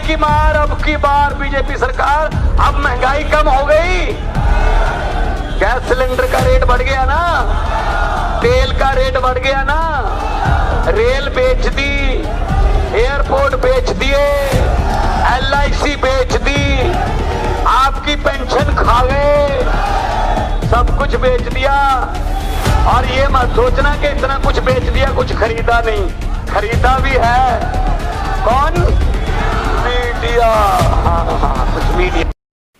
की मार अब की बार बीजेपी सरकार। अब महंगाई कम हो गई, गैस सिलेंडर का रेट बढ़ गया ना, तेल का रेट बढ़ गया ना, रेल बेच दी, एयरपोर्ट बेच दिए, LIC बेच दी, आपकी पेंशन खा गए, सब कुछ बेच दिया। और ये मत सोचना कि इतना कुछ बेच दिया कुछ खरीदा नहीं, खरीदा भी है। कौन? मीडिया। हाँ, कुछ मीडिया।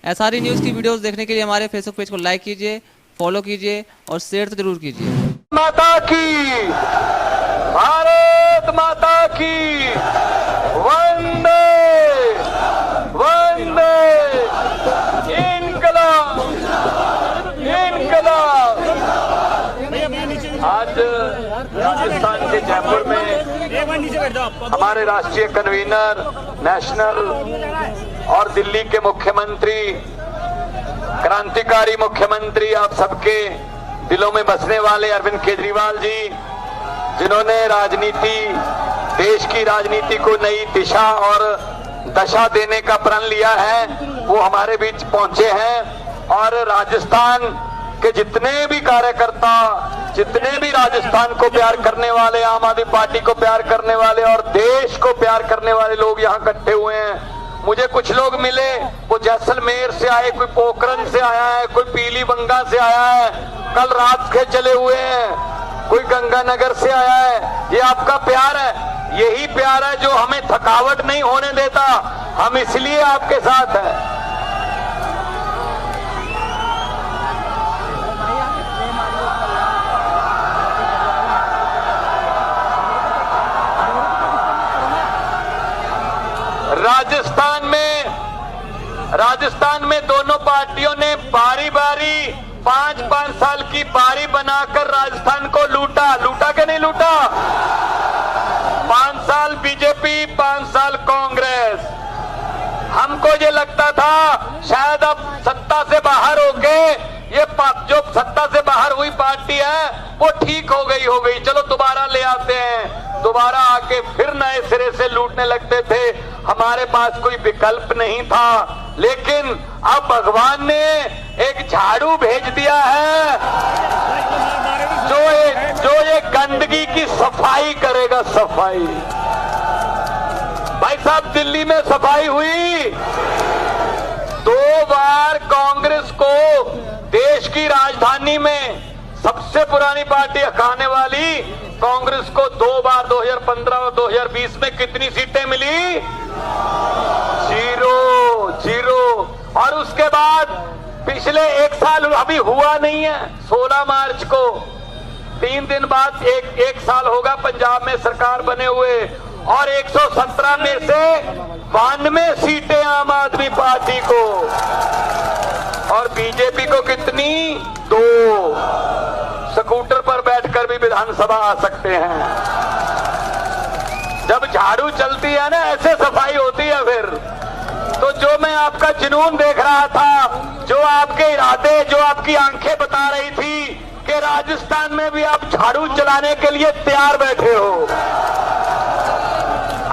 SRE न्यूज़ की वीडियोस देखने के लिए हमारे फेसबुक पेज को लाइक कीजिए, फॉलो कीजिए और शेयर तो जरूर कीजिए। माता की, भारत माता की, वंदे वंदे, इनकलाब इनकलाब। आज राजस्थान के जयपुर में हमारे राष्ट्रीय कन्वीनर, नेशनल और दिल्ली के मुख्यमंत्री, क्रांतिकारी मुख्यमंत्री, आप सबके दिलों में बसने वाले अरविंद केजरीवाल जी, जिन्होंने राजनीति, देश की राजनीति को नई दिशा और दशा देने का प्रण लिया है, वो हमारे बीच पहुंचे हैं। और राजस्थान के जितने भी कार्यकर्ता, जितने भी राजस्थान को प्यार करने वाले, आम आदमी पार्टी को प्यार करने वाले और देश को प्यार करने वाले लोग यहाँ इकट्ठे हुए हैं। मुझे कुछ लोग मिले, वो जैसलमेर से आए, कोई पोखरन से आया है, कोई पीलीबंगा से आया है, कल रात के चले हुए हैं, कोई गंगानगर से आया है। ये आपका प्यार है, यही प्यार है जो हमें थकावट नहीं होने देता। हम इसलिए आपके साथ हैं। राजस्थान में दोनों पार्टियों ने बारी बारी 5-5 साल की बारी बनाकर राजस्थान को लूटा के नहीं लूटा? 5 साल बीजेपी, 5 साल कांग्रेस। हमको ये लगता था शायद अब सत्ता से बाहर होके ये जो सत्ता से बाहर हुई पार्टी है वो ठीक हो गई, चलो दोबारा ले आते हैं। दोबारा आके फिर नए सिरे से लूटने लगते थे। हमारे पास कोई विकल्प नहीं था, लेकिन अब भगवान ने एक झाड़ू भेज दिया है जो ये गंदगी की सफाई करेगा। सफाई भाई साहब, दिल्ली में सफाई हुई 2 बार। कांग्रेस को देश की राजधानी में सबसे पुरानी पार्टी कहने वाली कांग्रेस को 2 बार 2015 और 2020 में कितनी सीटें मिली? 0। और उसके बाद पिछले 1 साल अभी हुआ नहीं है। 16 मार्च को 3 दिन बाद एक साल होगा पंजाब में सरकार बने हुए, और 117 में से 92 सीटें आम आदमी पार्टी को, और बीजेपी को कितनी? 2। स्कूटर पर बैठकर भी विधानसभा आ सकते हैं। जब झाड़ू चलती है ना, ऐसे सफाई होती है। फिर तो जो मैं आपका जुनून देख रहा था, जो आपके इरादे, जो आपकी आंखें बता रही थी कि राजस्थान में भी आप झाड़ू चलाने के लिए तैयार बैठे हो,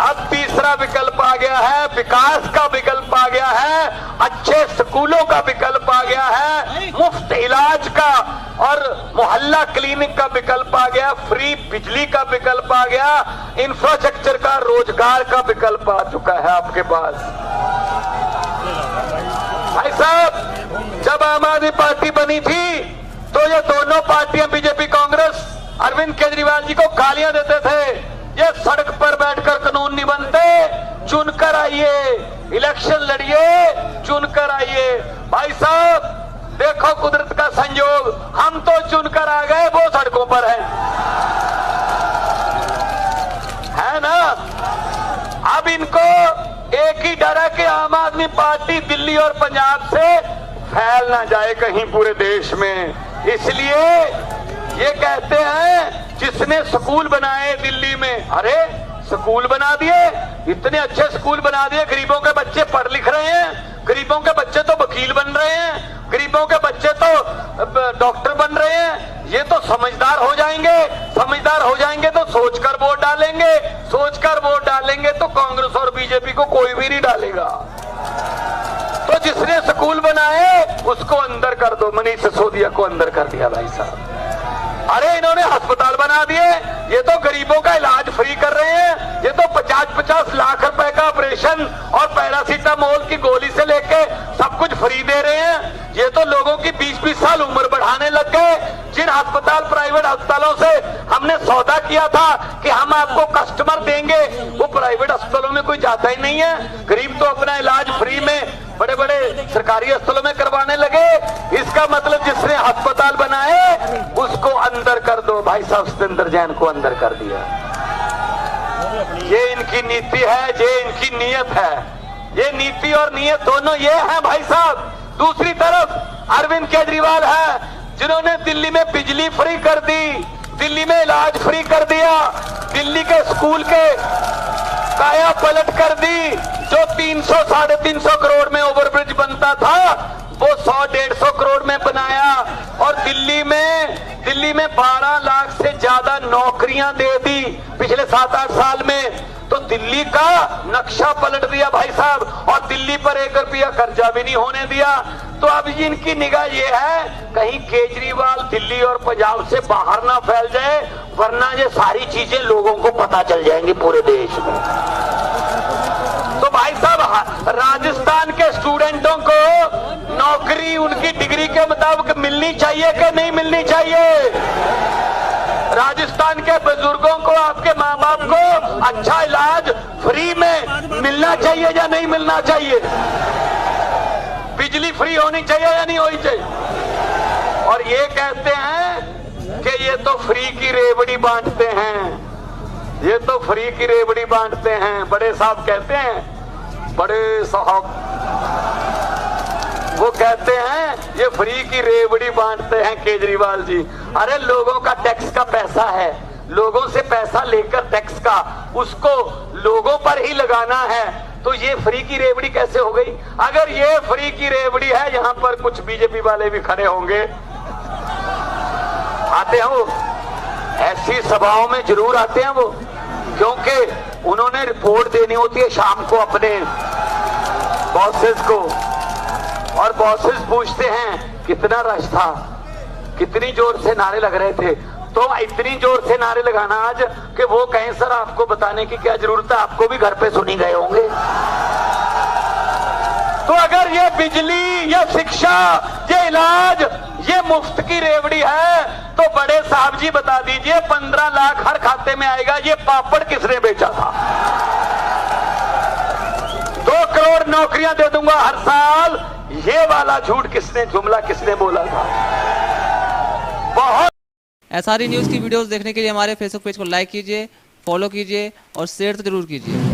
अब तीसरा विकल्प आ गया है, विकास का विकल्प आ गया है, अच्छे स्कूलों का विकल्प आ गया है, मुफ्त इलाज का और मोहल्ला क्लिनिक का विकल्प आ गया, फ्री बिजली का विकल्प आ गया, इंफ्रास्ट्रक्चर का, रोजगार का विकल्प आ चुका है आपके पास। भाई साहब, जब आम आदमी पार्टी बनी थी तो ये दोनों पार्टियां, बीजेपी कांग्रेस, अरविंद केजरीवाल जी को गालियां देते थे। ये सड़क पर बैठकर कानून नहीं बनते, चुनकर आइए, इलेक्शन लड़िए, चुनकर आइए। भाई साहब देखो कुदरत का संयोग, हम तो चुनकर आ गए, वो सड़कों पर है ना। अब इनको एक ही डर है कि आम आदमी पार्टी दिल्ली और पंजाब से फैल ना जाए कहीं पूरे देश में। इसलिए ये कहते हैं जिसने स्कूल बनाए दिल्ली में, अरे स्कूल बना दिए, इतने अच्छे स्कूल बना दिए, गरीबों के बच्चे पढ़ लिख रहे हैं, गरीबों के बच्चे तो वकील बन रहे हैं, गरीबों के बच्चे तो डॉक्टर बन रहे हैं। ये तो समझदार हो जाएंगे, समझदार हो जाएंगे तो सोचकर वोट डालेंगे, सोचकर वोट डालेंगे तो कांग्रेस और बीजेपी को कोई भी नहीं डालेगा। तो जिसने स्कूल बनाए उसको अंदर कर दो। मनीष सिसोदिया को अंदर कर दिया भाई साहब। अरे इन्होंने अस्पताल बना दिए, ये तो गरीबों का इलाज फ्री कर रहे हैं। ये तो 50-50 लाख रुपए का ऑपरेशन और पैरासीटामोल की गोली से लेके सब कुछ फ्री दे रहे हैं। ये तो लोगों की 20-20 साल उम्र बढ़ाने लग गए। जिन अस्पताल, प्राइवेट अस्पतालों से हमने सौदा किया था कि हम आपको कस्टमर देंगे, वो प्राइवेट अस्पतालों में कोई जाता ही नहीं है। गरीब तो अपना इलाज फ्री में बड़े बड़े सरकारी अस्पतालों में करवाने लगे। इसका मतलब जिसने अस्पताल बनाए उसको अंदर कर दो। भाई साहब सत्येंद्र जैन को अंदर कर दिया। ये इनकी नीति है, ये इनकी नीयत है। ये नीति और नीयत दोनों ये है भाई साहब। दूसरी तरफ अरविंद केजरीवाल है, जिन्होंने दिल्ली में बिजली फ्री कर दी, दिल्ली में इलाज फ्री कर दिया, दिल्ली के स्कूल के काया पलट कर दी। जो 300-350 करोड़ में ओवरब्रिज बनता था वो 100-150 करोड़ में बनाया। और दिल्ली में 12 लाख से ज्यादा नौकरियां दे दी पिछले 7-8 साल में। तो दिल्ली का नक्शा पलट दिया भाई साहब। और दिल्ली पर 1 रुपया कर्जा भी नहीं होने दिया। तो अब इनकी निगाह ये है कहीं केजरीवाल दिल्ली और पंजाब से बाहर ना फैल जाए, वरना ये सारी चीजें लोगों को पता चल जाएंगी पूरे देश में। तो भाई साहब राजस्थान के स्टूडेंटों को नौकरी उनकी डिग्री के मुताबिक मिलनी चाहिए कि नहीं मिलनी चाहिए? राजस्थान के बुजुर्गों को, आपके माँ बाप को अच्छा इलाज फ्री में मिलना चाहिए या नहीं मिलना चाहिए? बिजली फ्री होनी चाहिए या नहीं होनी चाहिए? और ये कहते हैं कि ये तो फ्री की रेवड़ी बांटते हैं, ये तो फ्री की रेवड़ी बांटते हैं। बड़े साहब कहते हैं, बड़े साहब वो कहते हैं ये फ्री की रेवड़ी बांटते हैं केजरीवाल जी। अरे लोगों का टैक्स का पैसा है, लोगों से पैसा लेकर टैक्स का उसको लोगों पर ही लगाना है। तो ये फ्री की रेवड़ी कैसे हो गई? अगर ये फ्री की रेवड़ी है, यहाँ पर कुछ बीजेपी वाले भी खड़े होंगे, आते हैं वो, ऐसी सभाओं में जरूर आते हैं वो, क्योंकि उन्होंने रिपोर्ट देनी होती है शाम को अपने बॉसेस को। और बॉसेस पूछते हैं कितना रश था, कितनी जोर से नारे लग रहे थे। तो इतनी जोर से नारे लगाना आज कि वो कहें सर आपको बताने की क्या जरूरत है, आपको भी घर पे सुनी गए होंगे। तो अगर ये बिजली, ये शिक्षा, ये इलाज, ये मुफ्त की रेवड़ी है तो बड़े साहब जी बता दीजिए 15 लाख हर खाते में आएगा। ये पापड़ किसने बेचा था? 2 करोड़ नौकरियां दे दूंगा हर साल, ये वाला झूठ किसने, जुमला किसने बोला था? बहुत SRE न्यूज़ की वीडियोस देखने के लिए हमारे फेसबुक पेज को लाइक कीजिए, फॉलो कीजिए और शेयर तो जरूर कीजिए।